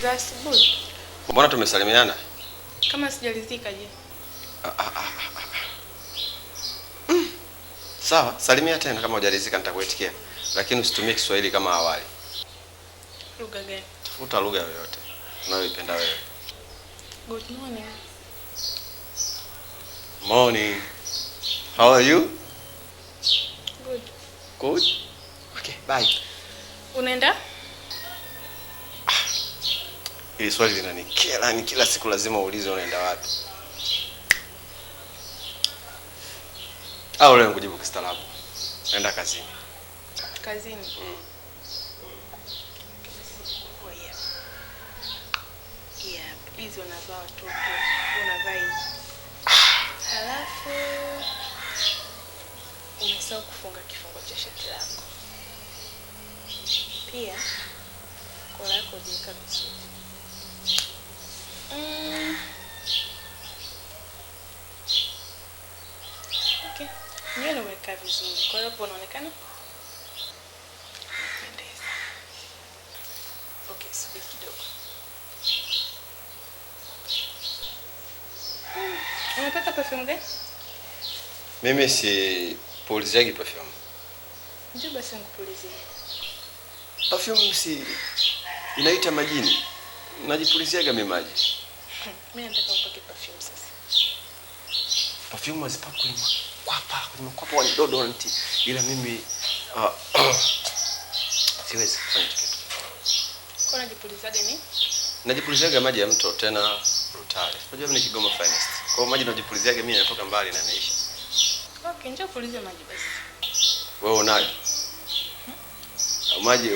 Za asubuhi. Mbona tumesalimiana? Kama sijalizika je? Sawa, salimia tena kama hujalizika nitakuitikia. Lakini usitumie Kiswahili kama awali. Lugha gani? Tafuta lugha yoyote unayoipenda wewe. Good morning. Morning. How are you? Good. Good. Okay, bye. Unaenda? Hili swali linanikera, ni kila siku lazima uulize unaenda wapi. Au leo kujibu kistaarabu. Naenda kazini. Kazini. Hizo unavaa watoto, unavaa hizi. Halafu umesahau kufunga kifungo cha shati lako. Pia kola yako hujaweka vizuri. Okay. Nywele umeweka vizuri. Kwa hiyo hapo unaonekana unapendeza. Okay, subiri kidogo. Unapaka perfume gani? Mimi si puliziagi perfume. Njoo basi nikupulizie. Perfume si inaita majini. Najipuliziaga mimi maji. Mimi nataka upake perfume sasa. Perfume hazipakwi kwenye makwapa wa deodorant, ila mimi siwezi kufanya kitu. Kwa unajipulizaga nini? Najipuliziaga maji ya mto tena brutali. Unajua mimi ni Kigoma finest. Kwa maji najipuliziaga mimi yanatoka mbali na yanaisha. Okay, njoo pulize maji basi. Wewe unayo? Maji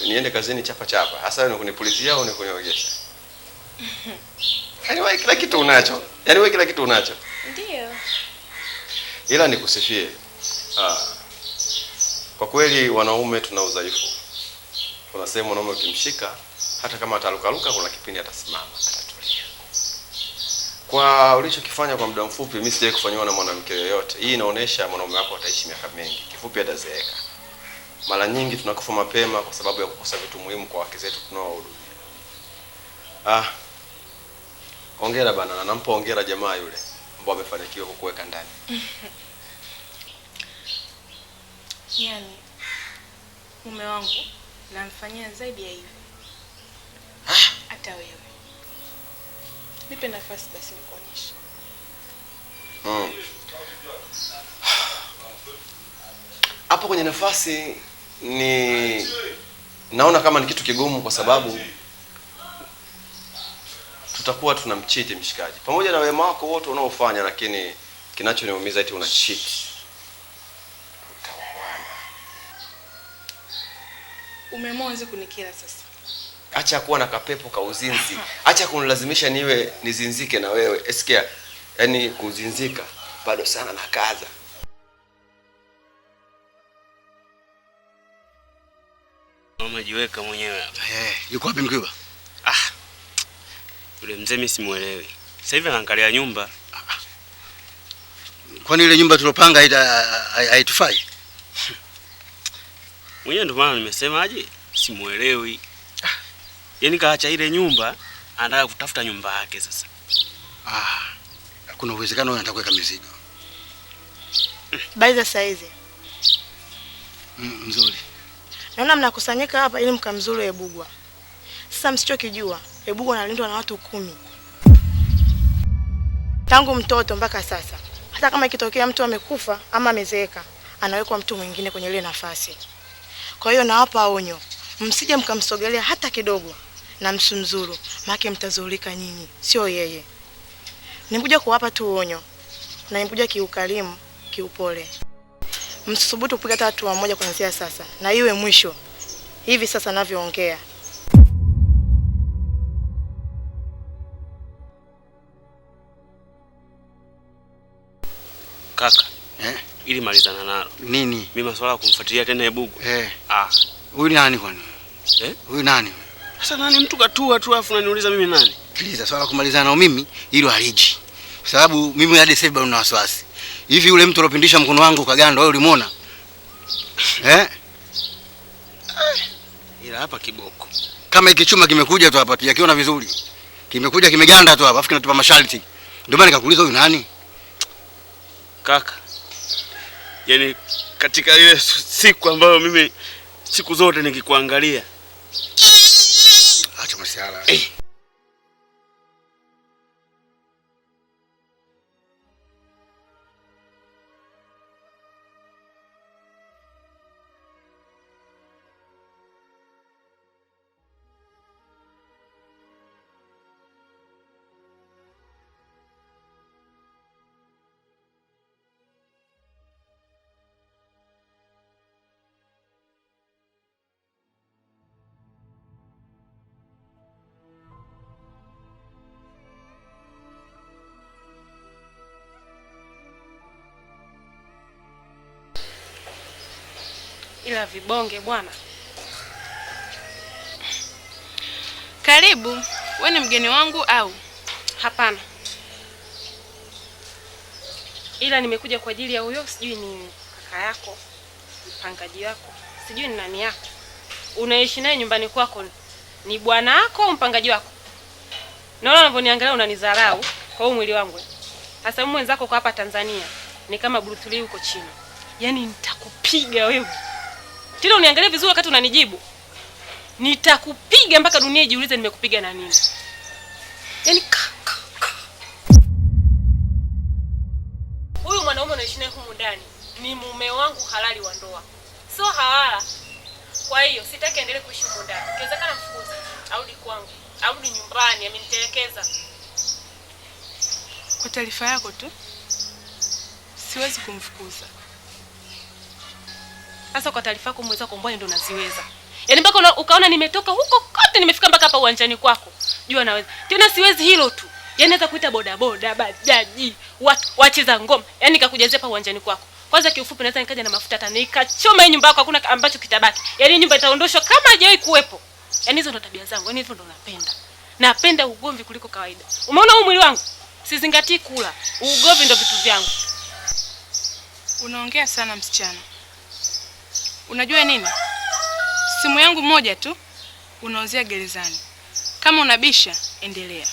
niende kazini chapa. Hasa wewe unakunipulizia au unakuniogesha? Yaani wewe kila kitu unacho. Ndio. Ila nikusifie. Kwa kweli wanaume tuna udhaifu. Kuna sehemu wanaume ukimshika hata kama atarukaruka kuna kipindi atasimama, atatulia. Kwa ulichokifanya kwa muda mfupi mimi sijawahi kufanywa na mwanamke yoyote. Hii inaonesha mwanaume wako ataishi miaka mingi. Kifupi atazeeka. Mara nyingi tunakufa mapema kwa sababu ya kukosa vitu muhimu kwa wake zetu tunaowahudumia. Hongera bana, na nampa hongera jamaa yule ambao amefanikiwa kukuweka ndani. Yaani mume wangu namfanyia zaidi ya hivi. Hata wewe. Nipe nafasi basi nikuonyeshe. Hapo kwenye nafasi naona kama ni kitu kigumu kwa sababu tutakuwa tunamcheat mshikaji. Pamoja na wema wako wote unaofanya, lakini kinachoniumiza eti unacheat. Umeanza kunikera sasa. Acha kuwa na kapepo ka uzinzi. Acha kunilazimisha nizinzike na wewe. Esikia, yani kuzinzika bado sana na kaza. Umejiweka mwenyewe hapa. Yuko wapi Mkiba? Yule mzee mimi simuelewi. Sasa hivi anaangalia nyumba. Kwani ile nyumba tulopanga haitufai? Mwenyewe ndio maana nimesema aje simuelewi. Yaani kaacha ile nyumba anataka kutafuta nyumba yake sasa. Kuna uwezekano anataka kuweka mizigo. Baiza saizi. Mzuri. Naona mnakusanyika hapa ili mkamzuru Ebugwa. Sasa msichokijua, Ebugwa analindwa na watu 10. Tangu mtoto mpaka sasa. Hata kama ikitokea mtu amekufa ama amezeeka, anawekwa mtu mwingine kwenye ile nafasi. Kwa hiyo nawapa onyo, msije mkamsogelea hata kidogo na msumzuru, maana mtazulika nyinyi, sio yeye. Nimekuja kuwapa tu onyo. Na nimekuja kiukarimu, kiupole. Msisubutu kupiga hata hatua moja kuanzia sasa, na iwe mwisho. Hivi sasa ninavyoongea. Kaka, ili malizana nalo. Nini? Mimi masuala ya kumfuatilia tena Ebugwa. Huyu nani kwani? Huyu nani? Sasa nani mtu katua tu afu unaniuliza mimi nani? Sikiliza, swala kumalizana na mimi hilo haliji. Kwa sababu mimi hadi sasa bado nina wasiwasi. Hivi yule mtu alopindisha mkono wangu kaganda wewe ulimuona? Ila hapa kiboko. kama hiki chuma kimekuja tu hapa tujakiona vizuri. Kimekuja kimeganda tu hapa, afu kinatupa masharti. Ndio maana nikakuuliza huyu nani? Kaka, yaani katika ile siku ambayo mimi siku zote nikikuangalia. Acha masiala. Ila vibonge bwana. Karibu. Wewe ni mgeni wangu au? Hapana. Ila nimekuja kwa ajili ya huyo, sijui ni kaka yako, mpangaji wako, sijui ni nani yako. Unaishi naye nyumbani kwako, ni bwana wako au mpangaji wako? Naona unavyoniangalia unanidharau kwa huo mwili wangu. Sasa mwenzako kwa hapa Tanzania ni kama Bruce Lee huko China. Yaani nitakupiga wewe. Tena uniangalie vizuri wakati unanijibu. Nitakupiga mpaka dunia ijiulize nimekupiga na nini. Yaani huyu mwanaume anaishi naye humu ndani ni mume wangu halali wa ndoa. Sio hawala. Kwa hiyo sitaki endelee kuishi humu ndani. Ikiwezekana mfukuze, arudi kwangu, arudi nyumbani, amenitelekeza. Kwa taarifa yako tu, siwezi kumfukuza. Sasa kwa taarifa yako mwenzako mbona ndo naziweza. Yaani mpaka ukaona nimetoka huko kote nimefika mpaka hapa uwanjani kwako. Jua naweza. Tena siwezi hilo tu. Yaani naweza kuita boda boda, bajaji, watu wacheza ngoma. Yaani nikakujazia hapa uwanjani kwako. Kwanza kiufupi naweza nikaja na mafuta hata nikachoma hii nyumba yako hakuna ambacho kitabaki. Yaani nyumba itaondoshwa kama haijawahi kuwepo. Yaani hizo ndo tabia zangu. Yaani hivyo ndo napenda. Napenda ugomvi kuliko kawaida. Umeona huu mwili wangu? Sizingatii kula. Ugomvi ndo vitu vyangu. Unaongea sana msichana. Unajua nini? Simu yangu moja tu unauzia gerezani. Kama unabisha, endelea.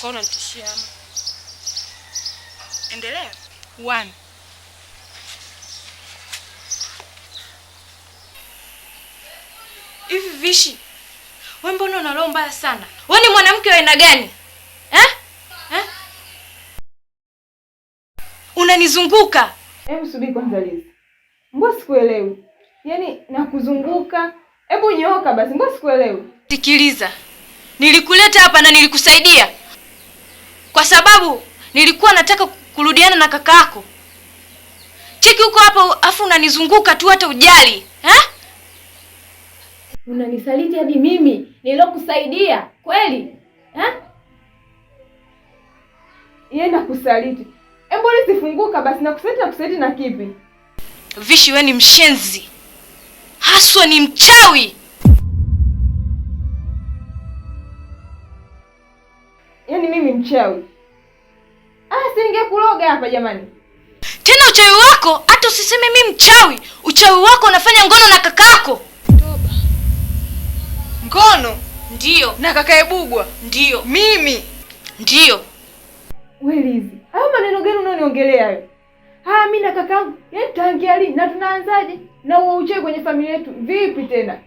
Kwa unanitishia ama? Endelea. 1. Hivi Vishi, wewe mbona una roho mbaya sana? Wewe ni mwanamke wa aina gani? Unanizunguka. Hebu subiri kwanza Liz. Mbona sikuelewi? Yaani nakuzunguka. Hebu nyooka basi, mbona sikuelewi? Sikiliza. Nilikuleta hapa na nilikusaidia. Kwa sababu nilikuwa nataka kurudiana na kaka yako. Cheki huko hapa afu unanizunguka tu hata ujali. Unanisaliti hadi mimi nilokusaidia. Kweli? Yeye nakusaliti. Hebu nisifunguka basi na kusaliti na kipi? Vishi wewe ni mshenzi. Haswa ni mchawi. Yaani mimi mchawi? Si ningekuloga hapa jamani. Tena uchawi wako hata usiseme mimi mchawi. Uchawi wako unafanya ngono na kakako. Toba. Ngono? Ndio. Na kaka Ebugwa? Ndio. Mimi? Ndio. Wewe Lizi, hayo maneno gani unaniongelea hayo? Mimi na kakangu, yaani tangia lini na tunaanzaje? Na huo uchawi kwenye familia yetu vipi tena?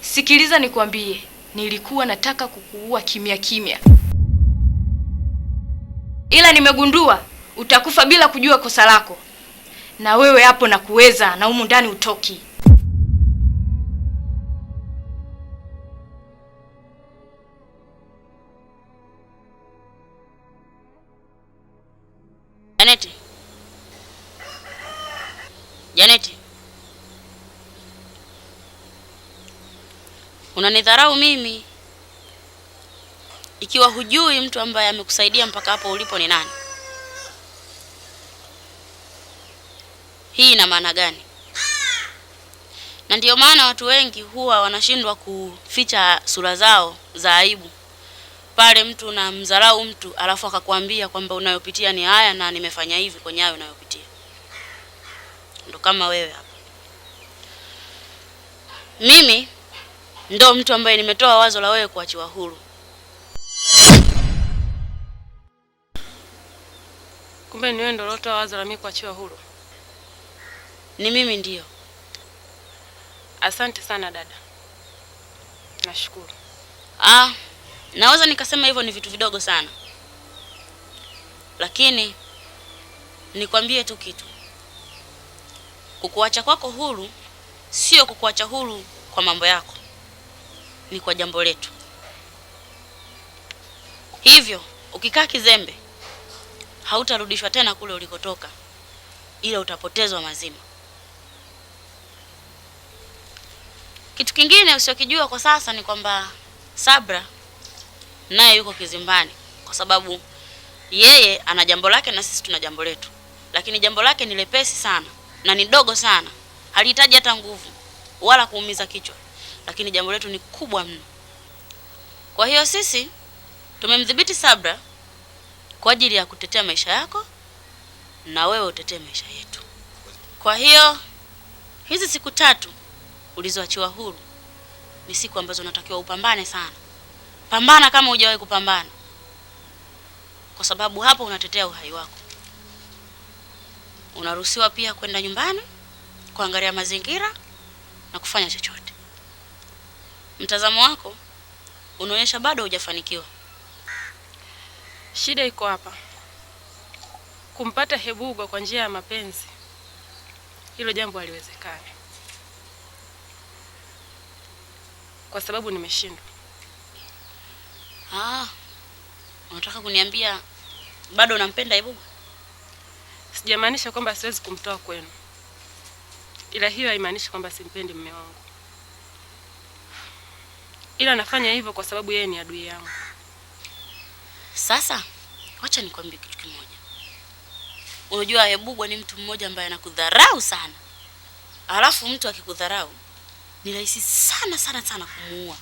Sikiliza nikwambie, nilikuwa nataka kukuua kimya kimya. Ila nimegundua utakufa bila kujua kosa lako. Na wewe hapo na kuweza na humu ndani utoki. Janeti. Unanidharau mimi. Ikiwa hujui mtu ambaye amekusaidia mpaka hapo ulipo ni nani? Hii ina maana gani? Na ndio maana watu wengi huwa wanashindwa kuficha sura zao za aibu. Pale mtu unamdharau mtu alafu akakwambia kwamba unayopitia ni haya na nimefanya hivi kwenye hayo unayopitia. Ndo kama wewe hapa. Mimi ndo mtu ambaye nimetoa wazo la wewe kuachiwa huru. Kumbe ni wewe ndio ulotoa wazo la mimi kuachiwa huru? Ni mimi ndio. Asante sana dada. Nashukuru. Naweza nikasema hivyo ni vitu vidogo sana. Lakini nikwambie tu kitu. Kukuacha kwako huru sio kukuacha huru kwa mambo yako. Ni kwa jambo letu. Hivyo, ukikaa kizembe, hautarudishwa tena kule ulikotoka, ila utapotezwa mazima. Kitu kingine usiokijua kwa sasa ni kwamba Sabra naye yuko kizimbani, kwa sababu yeye ana jambo lake na sisi tuna jambo letu. Lakini jambo lake ni lepesi sana na ni dogo sana. Halihitaji hata nguvu wala kuumiza kichwa. Lakini jambo letu ni kubwa mno. Kwa hiyo sisi tumemdhibiti Sabra kwa ajili ya kutetea maisha yako na wewe utetee maisha yetu. Kwa hiyo hizi siku 3 ulizoachiwa huru ni siku ambazo unatakiwa upambane sana. Pambana kama hujawahi kupambana. Kwa sababu hapo unatetea uhai wako. Unaruhusiwa pia kwenda nyumbani, kuangalia mazingira na kufanya chochote. Mtazamo wako unaonyesha bado hujafanikiwa. Shida iko hapa. Kumpata Hebugo kwa njia ya mapenzi, hilo jambo haliwezekani. Kwa sababu nimeshindwa. Unataka kuniambia bado unampenda Hebugo? Sijamaanisha kwamba siwezi kumtoa kwenu. Ila hiyo haimaanishi kwamba simpendi mume wangu. Ila nafanya hivyo kwa sababu yeye ni adui yangu. Sasa, wacha nikwambie kitu kimoja. Unajua Hebugo ni mtu mmoja ambaye anakudharau sana. Alafu mtu akikudharau ni rahisi sana sana sana kumuua.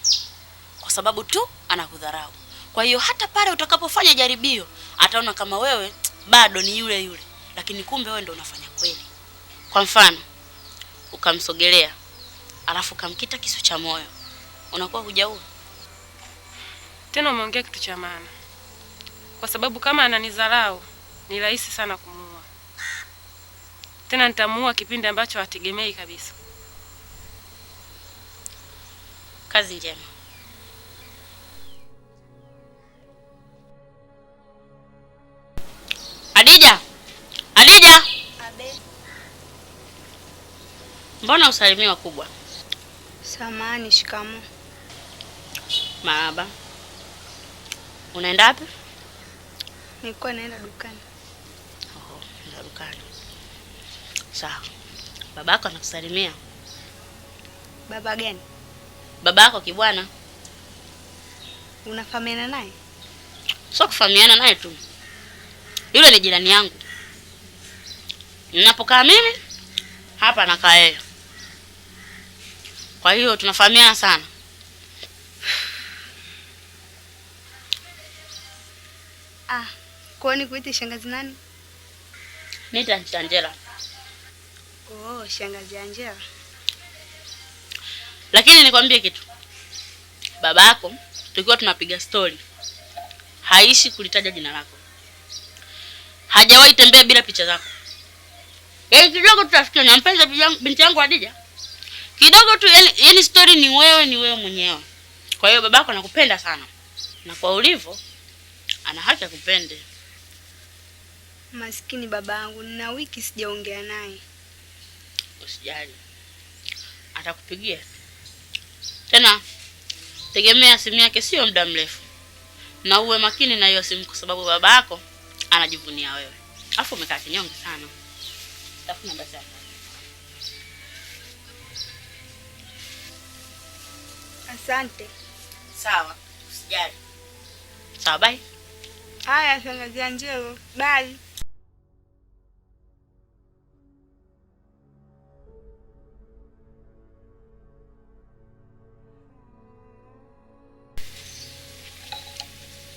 Kwa sababu tu anakudharau. Kwa hiyo hata pale utakapofanya jaribio, ataona kama wewe bado ni yule yule, lakini kumbe wewe ndio unafanya kweli. Kwa mfano, ukamsogelea, alafu ukamkita kisu cha moyo. Unakuwa hujaua. Tena umeongea kitu cha maana. Kwa sababu kama ananidharau, ni rahisi sana kumuua. Tena nitamuua kipindi ambacho hategemei kabisa. Kazi njema. Adija! Adija! Abe. Mbona usalimia wakubwa? Samahani, shikamoo. Marahaba. Unaenda wapi? Nilikuwa naenda dukani. Naenda dukani. Sawa. Babako anakusalimia. Baba gani? Babako Kibwana. Unafahamiana naye? Sio kufahamiana naye tu. Yule ni jirani yangu. Ninapokaa mimi, hapa anakaa yeye. Kwa hiyo tunafahamiana sana. Kwa nini kuiti shangazi nani? Nita Angela. Shangazi Angela. Lakini nikwambie kitu. Babako tukiwa tunapiga story, haishi kulitaja jina lako. Hajawahi tembea bila picha zako. Kidogo tutafikia na mpenzi binti yangu Adija. Kidogo tu yani story ni wewe mwenyewe. Kwa hiyo babako anakupenda sana. Na kwa ulivyo ana haki ya kupende. Maskini babangu, nina wiki sijaongea naye. Usijali. Atakupigia. Tena tegemea simu yake sio muda mrefu. Na uwe makini na hiyo simu kwa sababu babako anajivunia wewe. Alafu umekaa kinyonge sana. Tafuna basi. Asante. Sawa, usijali. Sawa, bye. Haya, shangazi Angela. Bye.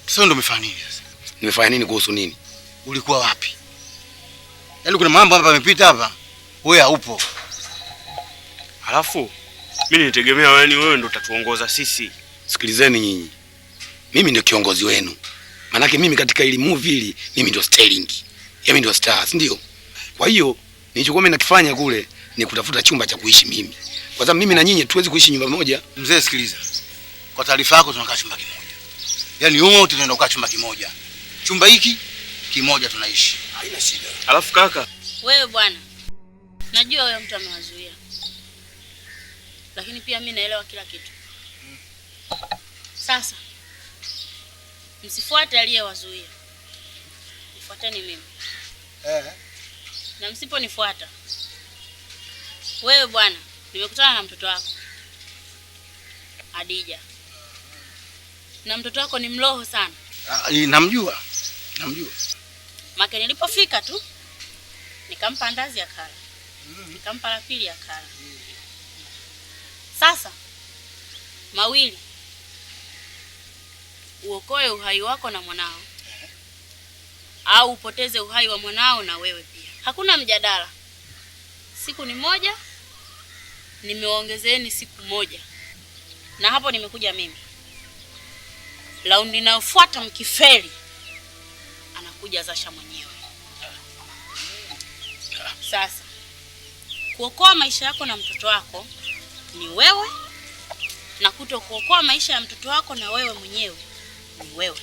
Sasa ndo umefanya nini sasa? Nimefanya nini kuhusu nini? Ulikuwa wapi? Yaani kuna mambo hapa yamepita hapa. Wewe haupo. Halafu Mimi nitegemea wewe ndo utatuongoza sisi. Sikilizeni nyinyi. Mimi ndio kiongozi wenu. Manake mimi katika ili movie hili mimi ndio sterling. Mimi ndio stars, ndio. Kwa hiyo nilichokuwa mimi nakifanya kule ni kutafuta chumba cha kuishi mimi. Kwa sababu mimi na nyinyi tuwezi kuishi nyumba moja. Mzee sikiliza. Kwa taarifa yako tunakaa chumba kimoja. Yaani wote tunaenda kukaa chumba kimoja. Chumba hiki kimoja tunaishi. Haina shida. Alafu kaka, Wewe bwana, najua wewe mtu amewazuia, lakini pia mimi naelewa kila kitu. Sasa msifuate aliyewazuia, nifuateni mimi. Na msiponifuata, wewe bwana, nimekutana na mtoto wako Adija, na mtoto wako ni mloho sana. Namjua. Maka nilipofika tu nikampa ndazi akala, nikampa la pili akala. Sasa mawili, uokoe uhai wako na mwanao, au upoteze uhai wa mwanao na wewe pia. Hakuna mjadala. Siku ni moja, nimewaongezeeni siku moja, na hapo nimekuja mimi. Raundi inayofuata mkifeli, anakuja Zasha mwenyewe. Sasa kuokoa maisha yako na mtoto wako ni wewe, na kutokuokoa maisha ya mtoto wako na wewe mwenyewe ni wewe.